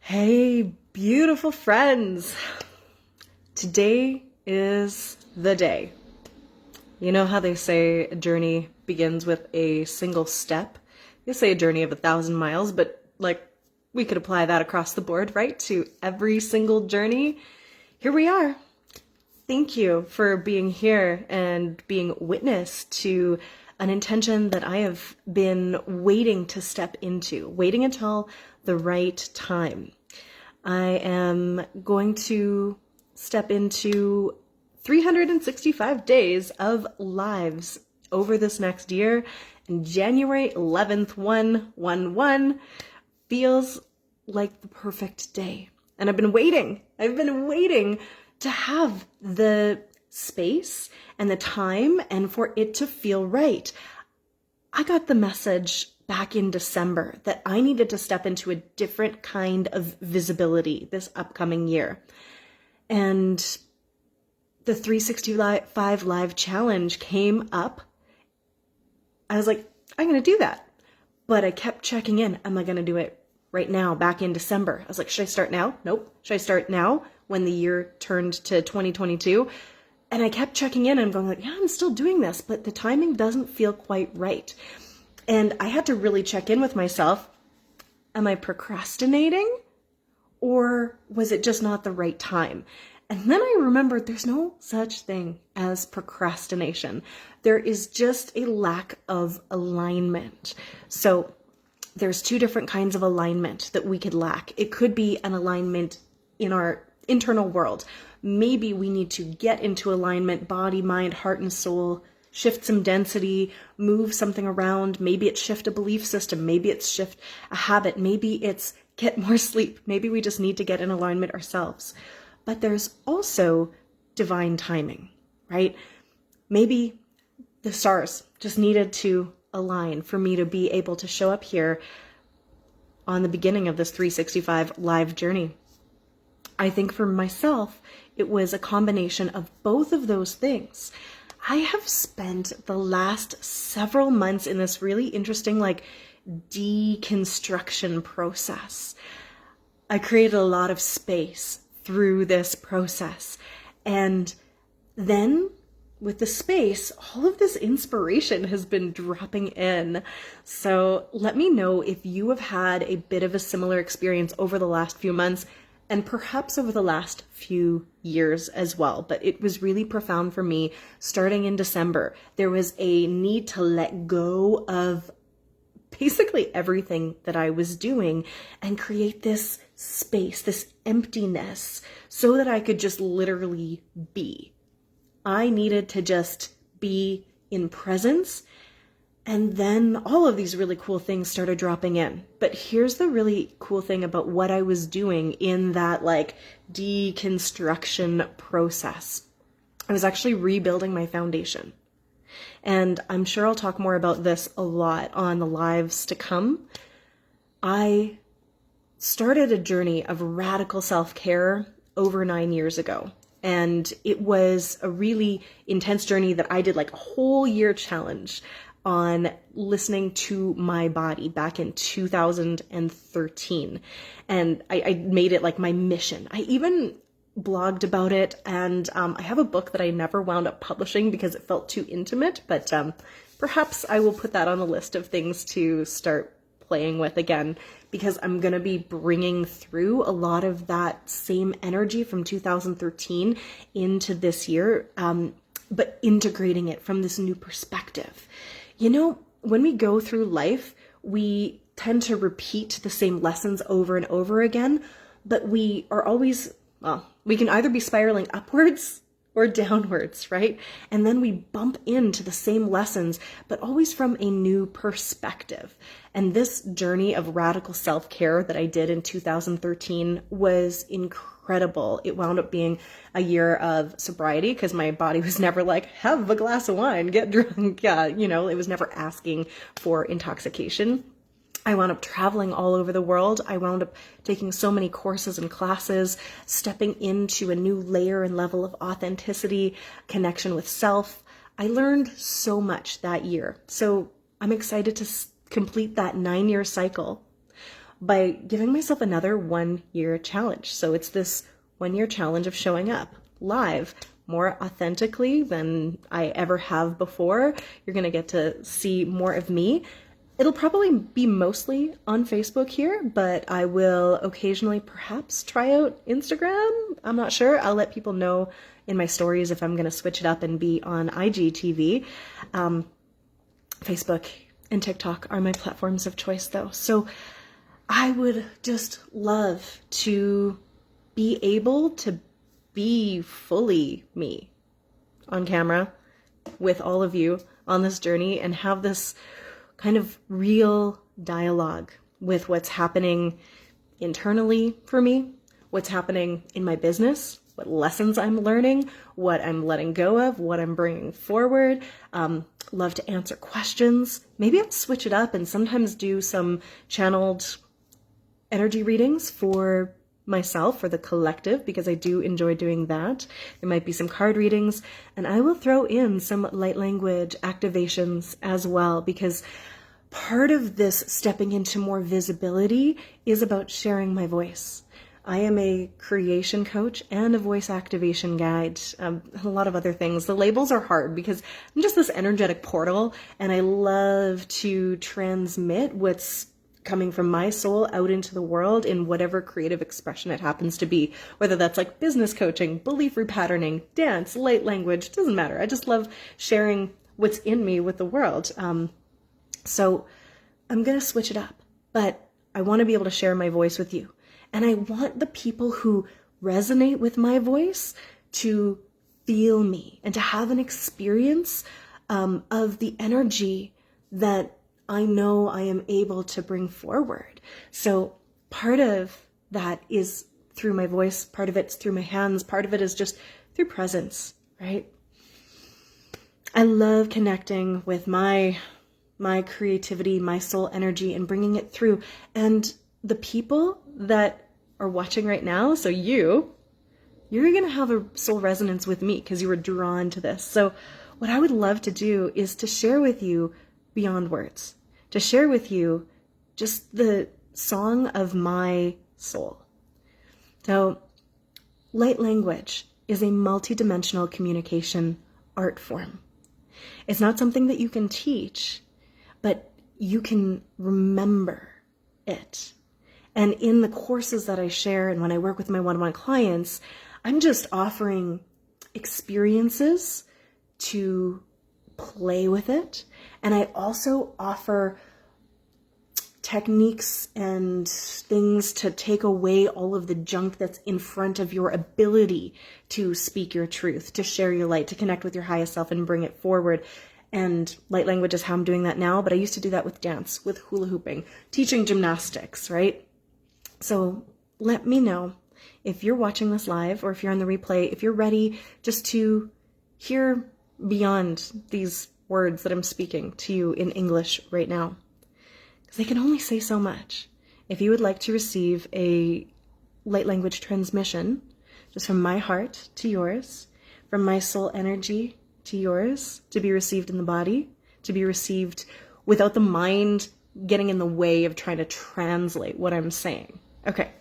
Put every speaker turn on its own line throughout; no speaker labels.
Hey, beautiful friends. Today is the day. You know how they say a journey begins with a single step? They say a journey of 1,000 miles, but we could apply that across the board, right? To every single journey. Here we are. Thank you for being here and being witness to an intention that I have been waiting to step into, waiting until the right time. I am going to step into 365 days of lives over this next year, and January 11th, 1/1/1 feels like the perfect day. And I've been waiting to have the space and the time and for it to feel right. I got the message back in December that I needed to step into a different kind of visibility this upcoming year. And the 365 Live Challenge came up. I was like, I'm going to do that. But I kept checking in. Am I going to do it right now, back in December? I was like, should I start now? Nope. Should I start now when the year turned to 2022? And I kept checking in and going like, yeah, I'm still doing this, but the timing doesn't feel quite right. And I had to really check in with myself. Am I procrastinating? Or was it just not the right time? And then I remembered there's no such thing as procrastination. There is just a lack of alignment. So there's two different kinds of alignment that we could lack. It could be an alignment in our internal world. Maybe we need to get into alignment, body, mind, heart, and soul, shift some density, move something around. Maybe it's shift a belief system. Maybe it's shift a habit. Maybe it's get more sleep. Maybe we just need to get in alignment ourselves. But there's also divine timing, right? Maybe the stars just needed to align for me to be able to show up here on the beginning of this 365 live journey. I think for myself, it was a combination of both of those things. I have spent the last several months in this really interesting deconstruction process. I created a lot of space through this process. And then with the space, all of this inspiration has been dropping in. So let me know if you have had a bit of a similar experience over the last few months and perhaps over the last few years as well. But it was really profound for me starting in December. There was a need to let go of basically everything that I was doing and create this space, this emptiness, so that I could just literally be. I needed to just be in presence. And then all of these really cool things started dropping in. But here's the really cool thing about what I was doing in that deconstruction process. I was actually rebuilding my foundation. And I'm sure I'll talk more about this a lot on the lives to come. I started a journey of radical self-care over 9 years ago. And it was a really intense journey that I did a whole year challenge on listening to my body back in 2013. And I made it my mission. I even blogged about it, and I have a book that I never wound up publishing because it felt too intimate, but perhaps I will put that on the list of things to start playing with again, because I'm going to be bringing through a lot of that same energy from 2013 into this year, but integrating it from this new perspective. You know, when we go through life, we tend to repeat the same lessons over and over again, but we are always, we can either be spiraling upwards or downwards, right? And then we bump into the same lessons, but always from a new perspective. And this journey of radical self-care that I did in 2013 was incredible. It wound up being a year of sobriety because my body was never have a glass of wine, get drunk. Yeah, it was never asking for intoxication. I wound up traveling all over the world. I wound up taking so many courses and classes, stepping into a new layer and level of authenticity, connection with self. I learned so much that year. So I'm excited to complete that 9-year cycle. by giving myself another 1-year challenge. So it's this 1-year challenge of showing up live more authentically than I ever have before. You're going to get to see more of me. It'll probably be mostly on Facebook here, but I will occasionally perhaps try out Instagram. I'm not sure. I'll let people know in my stories if I'm going to switch it up and be on IGTV. Facebook and TikTok are my platforms of choice though. So I would just love to be able to be fully me on camera with all of you on this journey and have this kind of real dialogue with what's happening internally for me, what's happening in my business, what lessons I'm learning, what I'm letting go of, what I'm bringing forward. Love to answer questions. Maybe I'll switch it up and sometimes do some channeled energy readings for myself, for the collective, because I do enjoy doing that. There might be some card readings, and I will throw in some light language activations as well, because part of this stepping into more visibility is about sharing my voice. I am a creation coach and a voice activation guide, a lot of other things. The labels are hard because I'm just this energetic portal, and I love to transmit what's coming from my soul out into the world in whatever creative expression it happens to be, whether that's like business coaching, belief repatterning, dance, light language, doesn't matter. I just love sharing what's in me with the world. So I'm going to switch it up, but I want to be able to share my voice with you. And I want the people who resonate with my voice to feel me and to have an experience of the energy that I know I am able to bring forward. So part of that is through my voice, part of it's through my hands, part of it is just through presence, right? I love connecting with my creativity, my soul energy, and bringing it through. And the people that are watching right now, so you're going to have a soul resonance with me because you were drawn to this. So what I would love to do is to share with you beyond words, to share with you just the song of my soul. So light language is a multidimensional communication art form. It's not something that you can teach, but you can remember it. And in the courses that I share and when I work with my one-on-one clients, I'm just offering experiences to play with it. And I also offer techniques and things to take away all of the junk that's in front of your ability to speak your truth, to share your light, to connect with your highest self and bring it forward. And light language is how I'm doing that now, but I used to do that with dance, with hula hooping, teaching gymnastics, right? So let me know if you're watching this live or if you're on the replay, if you're ready just to hear beyond these words that I'm speaking to you in English right now. Because I can only say so much. If you would like to receive a light language transmission, just from my heart to yours, from my soul energy to yours, to be received in the body, to be received without the mind getting in the way of trying to translate what I'm saying. Okay,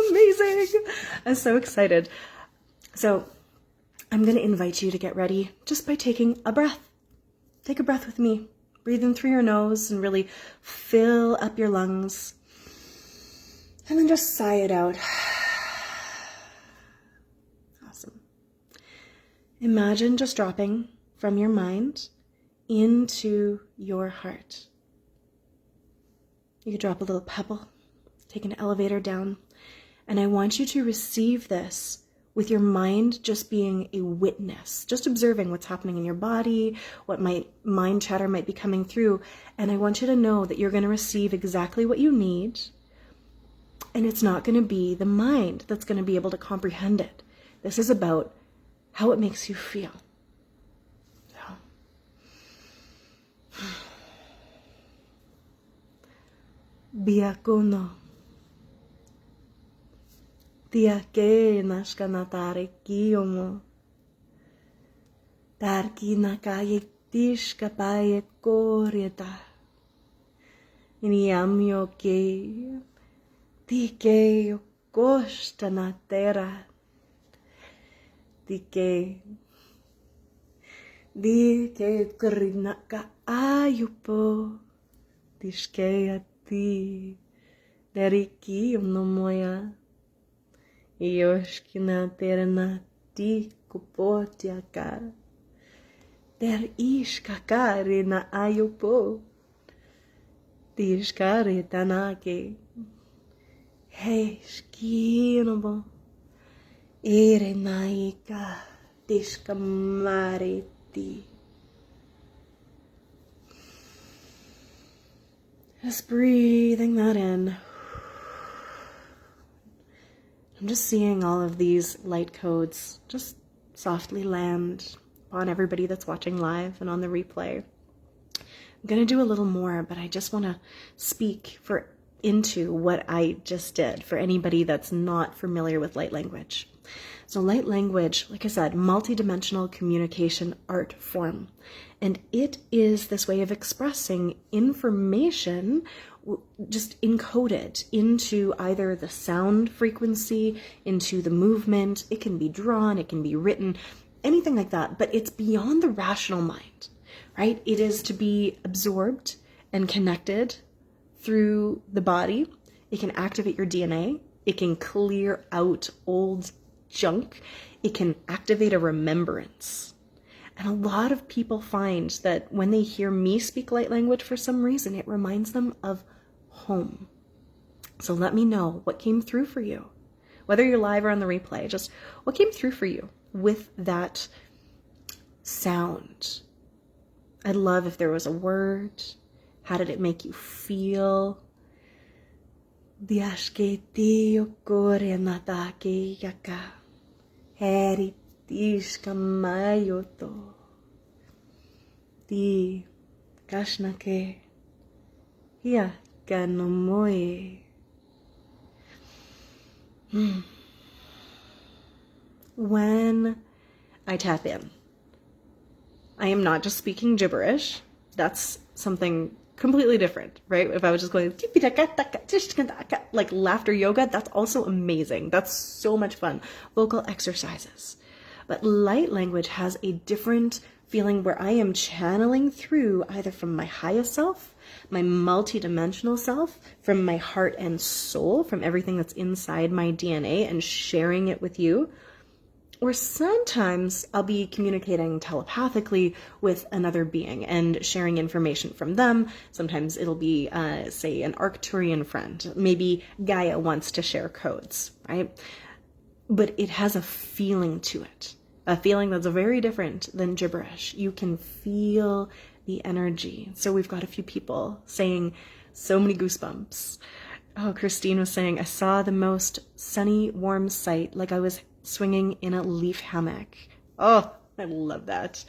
amazing. I'm so excited. So I'm going to invite you to get ready just by taking a breath. Take a breath with me. Breathe in through your nose and really fill up your lungs. And then just sigh it out. Awesome. Imagine just dropping from your mind into your heart. You could drop a little pebble, take an elevator down, and I want you to receive this with your mind just being a witness, just observing what's happening in your body, what mind chatter might be coming through. And I want you to know that you're going to receive exactly what you need. And it's not going to be the mind that's going to be able to comprehend it. This is about how it makes you feel. Biakuno. Tia ke nashkanatare kiyomo. Tarki nakaye tishka paye koreta. Iniamyo ke Di que gosta na terra. Di que krina ka ayupo. Diz que a ti. Deriki no moya. Yoshkina terna ti kupotiaka. Der ishkakari na ayupo. Dishkari tanake. Hey, skinobo. Ere naika. Dishkamariti. Just breathing that in. I'm just seeing all of these light codes just softly land on everybody that's watching live and on the replay. I'm going to do a little more, but I just want to speak into what I just did for anybody that's not familiar with light language. So light language, like I said, multidimensional communication art form. And it is this way of expressing information just encoded into either the sound frequency, into the movement. It can be drawn, it can be written, anything like that. But it's beyond the rational mind, right? It is to be absorbed and connected through the body. It can activate your DNA. It can clear out old junk. It can activate a remembrance. And a lot of people find that when they hear me speak light language, for some reason, it reminds them of home. So let me know what came through for you, whether you're live or on the replay, just what came through for you with that sound. I'd love if there was a word. How did it make you feel? Diashketi kore natake yaka. Heri tishka mayoto. Di kashnake. Ya kanomoe. When I tap in, I am not just speaking gibberish. That's something completely different, right? If I was just going like laughter yoga, that's also amazing. That's so much fun. Vocal exercises. But light language has a different feeling where I am channeling through either from my highest self, my multidimensional self, from my heart and soul, from everything that's inside my DNA and sharing it with you. Or sometimes I'll be communicating telepathically with another being and sharing information from them. Sometimes it'll be, say, an Arcturian friend. Maybe Gaia wants to share codes, right? But it has a feeling to it, a feeling that's very different than gibberish. You can feel the energy. So we've got a few people saying so many goosebumps. Oh, Christine was saying, I saw the most sunny, warm sight, like I was swinging in a leaf hammock. Oh, I love that.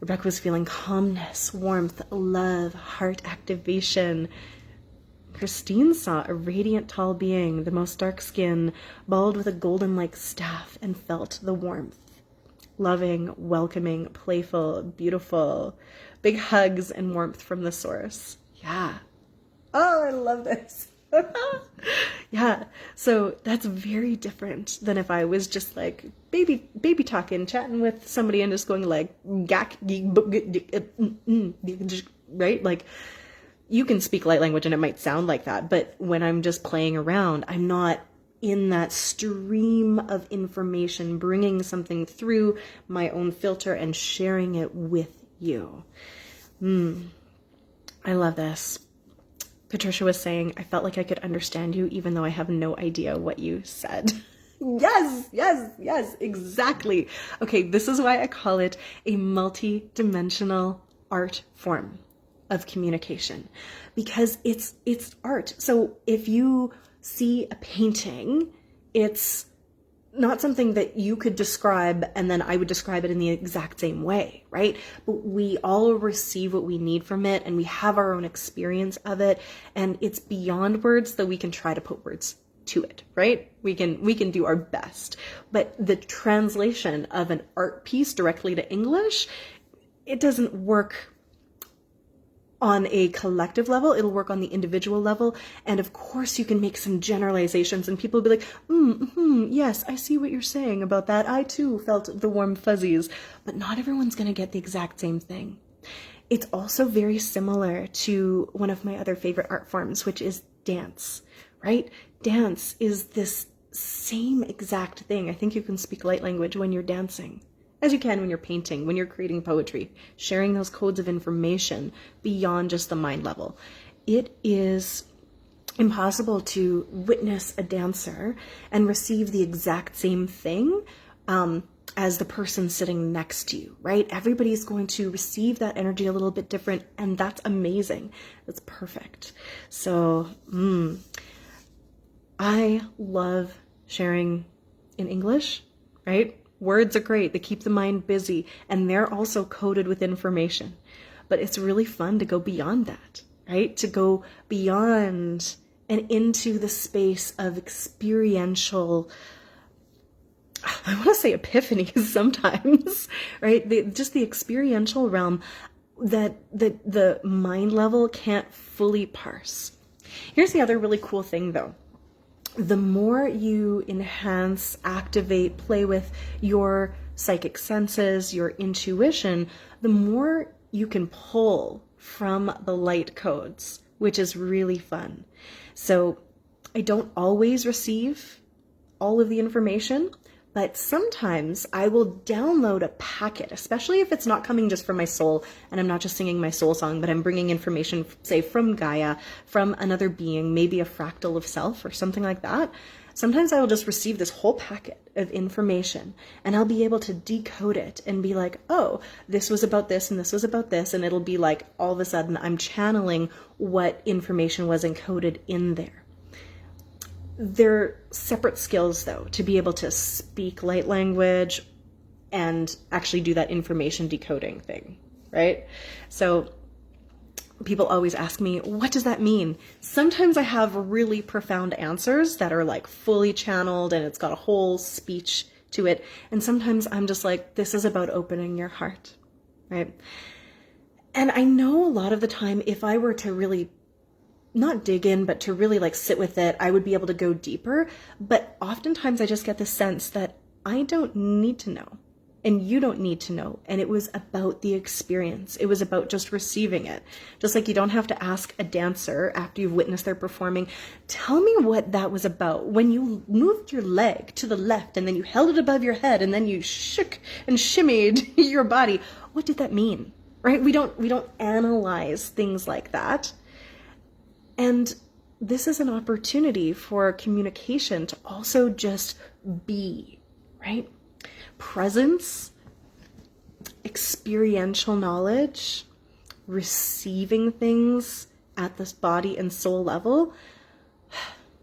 Rebecca was feeling calmness, warmth, love, heart activation. Christine saw a radiant tall being, the most dark skin, bald with a golden-like staff, and felt the warmth. Loving, welcoming, playful, beautiful. Big hugs and warmth from the source. Yeah. Oh, I love this. Yeah, so that's very different than if I was just like baby talking, chatting with somebody and just going like right? Like you can speak light language and it might sound like that, but when I'm just playing around, I'm not in that stream of information, bringing something through my own filter and sharing it with you. I love this. Patricia was saying, I felt like I could understand you even though I have no idea what you said. Yes, exactly. Okay, this is why I call it a multi-dimensional art form of communication, because it's art. So if you see a painting, it's not something that you could describe and then I would describe it in the exact same way, right? But we all receive what we need from it and we have our own experience of it, and it's beyond words that we can try to put words to it, right? We can do our best. But the translation of an art piece directly to English, it doesn't work on a collective level, it'll work on the individual level. And of course, you can make some generalizations and people will be like, yes, I see what you're saying about that. I too felt the warm fuzzies, but not everyone's going to get the exact same thing. It's also very similar to one of my other favorite art forms, which is dance, right? Dance is this same exact thing. I think you can speak light language when you're dancing, as you can when you're painting, when you're creating poetry, sharing those codes of information beyond just the mind level. It is impossible to witness a dancer and receive the exact same thing as the person sitting next to you, right? Everybody's going to receive that energy a little bit different, and that's amazing. That's perfect. So I love sharing in English, right? Words are great. They keep the mind busy, and they're also coded with information. But it's really fun to go beyond that, right? To go beyond and into the space of experiential, I want to say epiphanies sometimes, right? Just the experiential realm that the mind level can't fully parse. Here's the other really cool thing though. The more you enhance, activate, play with your psychic senses, your intuition, the more you can pull from the light codes, which is really fun. So I don't always receive all of the information, but sometimes I will download a packet, especially if it's not coming just from my soul and I'm not just singing my soul song, but I'm bringing information, say, from Gaia, from another being, maybe a fractal of self or something like that. Sometimes I will just receive this whole packet of information and I'll be able to decode it and be like, oh, this was about this and this was about this. And it'll be like all of a sudden I'm channeling what information was encoded in there. They're separate skills, though, to be able to speak light language and actually do that information decoding thing, right? So people always ask me, what does that mean? Sometimes I have really profound answers that are like fully channeled and it's got a whole speech to it. And sometimes I'm just like, this is about opening your heart, right? And I know a lot of the time, if I were to really not dig in, but to really like sit with it, I would be able to go deeper. But oftentimes I just get the sense that I don't need to know and you don't need to know. And it was about the experience. It was about just receiving it. Just like you don't have to ask a dancer after you've witnessed their performing, tell me what that was about. When you moved your leg to the left and then you held it above your head and then you shook and shimmied your body. What did that mean? Right? We don't analyze things like that. And this is an opportunity for communication to also just be, right? Presence, experiential knowledge, receiving things at this body and soul level,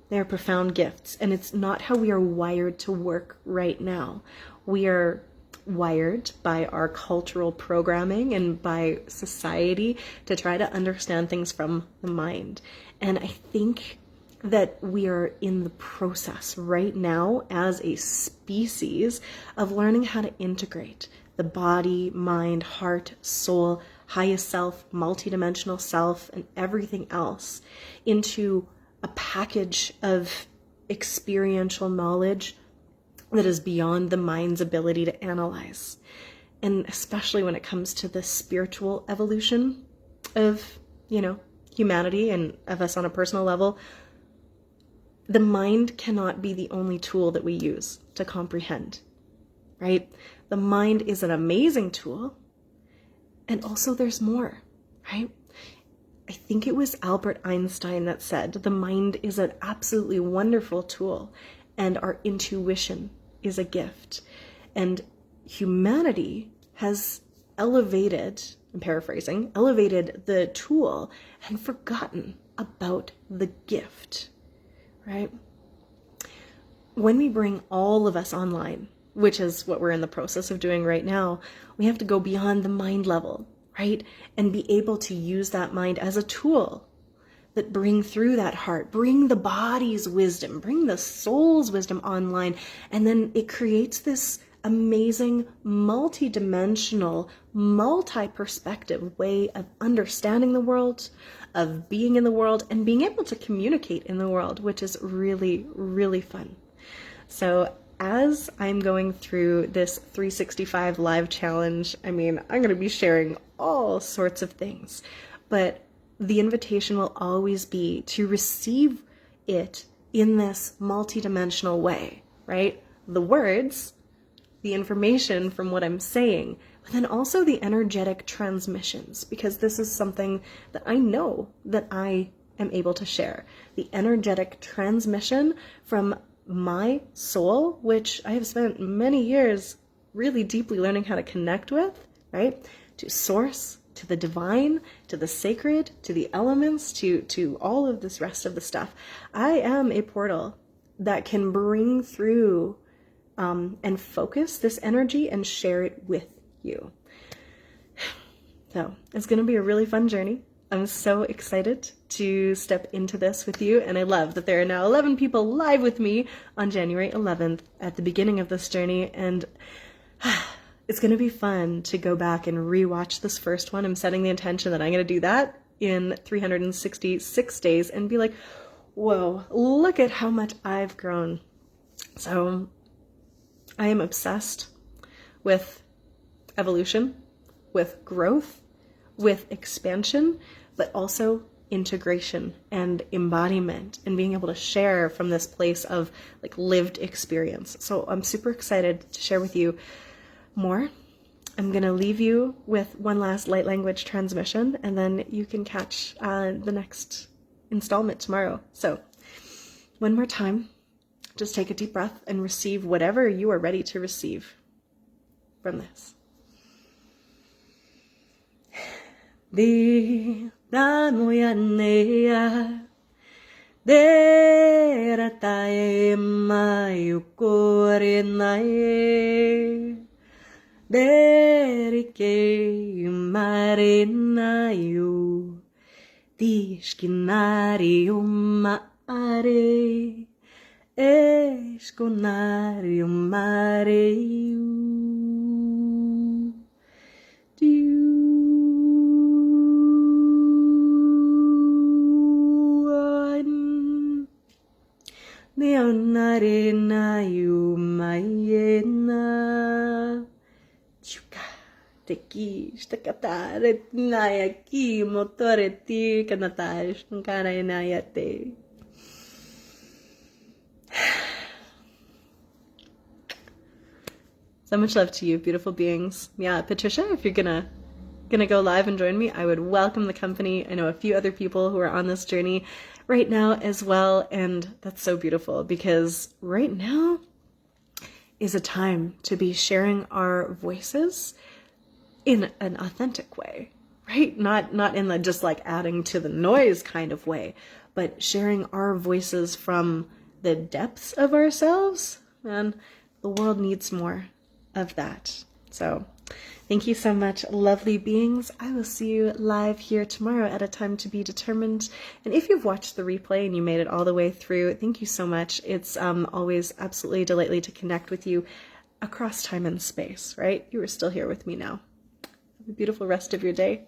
they're profound gifts. And it's not how we are wired to work right now. We are wired by our cultural programming and by society to try to understand things from the mind. And I think that we are in the process right now as a species of learning how to integrate the body, mind, heart, soul, highest self, multidimensional self, and everything else into a package of experiential knowledge that is beyond the mind's ability to analyze. And especially when it comes to the spiritual evolution of, humanity and of us on a personal level, the mind cannot be the only tool that we use to comprehend, right? The mind is an amazing tool. And also there's more, right? I think it was Albert Einstein that said the mind is an absolutely wonderful tool and our intuition is a gift. And humanity has elevated, I'm paraphrasing, elevated the tool and forgotten about the gift, right? When we bring all of us online, which is what we're in the process of doing right now, we have to go beyond the mind level, right? And be able to use that mind as a tool that bring through that heart, bring the body's wisdom, bring the soul's wisdom online. And then it creates this amazing, multi-dimensional, multi-perspective way of understanding the world, of being in the world, and being able to communicate in the world, which is really, really fun. So as I'm going through this 365 live challenge, I'm going to be sharing all sorts of things, but the invitation will always be to receive it in this multidimensional way, right? The words, the information from what I'm saying, but then also the energetic transmissions, because this is something that I know that I am able to share. The energetic transmission from my soul, which I have spent many years really deeply learning how to connect with, right? To source, to the divine, to the sacred, to the elements, to all of this rest of the stuff. I am a portal that can bring through and focus this energy and share it with you. So it's going to be a really fun journey. I'm so excited to step into this with you, and I love that there are now 11 people live with me on January 11th at the beginning of this journey, and it's going to be fun to go back and rewatch this first one. I'm setting the intention that I'm going to do that in 366 days and be like, whoa, look at how much I've grown. So I am obsessed with evolution, with growth, with expansion, but also integration and embodiment and being able to share from this place of like lived experience. So I'm super excited to share with you more. I'm going to leave you with one last light language transmission, and then you can catch the next installment tomorrow. So one more time, just take a deep breath and receive whatever you are ready to receive from this. Di damoyanea deratae mayukorinae derike marinayu dishkinarium mare esconarium mareu Neonarena yumayena chuka teki stakatare nayaki motoreti kanatash nkanayate. So much love to you, beautiful beings. Yeah, Patricia, if you're gonna go live and join me, I would welcome the company. I know a few other people who are on this journey right now as well, and that's so beautiful because right now is a time to be sharing our voices in an authentic way, right? Not in the just like adding to the noise kind of way, but sharing our voices from the depths of ourselves. And the world needs more of that. So thank you so much, lovely beings. I will see you live here tomorrow at a time to be determined. And if you've watched the replay and you made it all the way through, thank you so much. It's always absolutely delightful to connect with you across time and space, right? You are still here with me now. Have a beautiful rest of your day.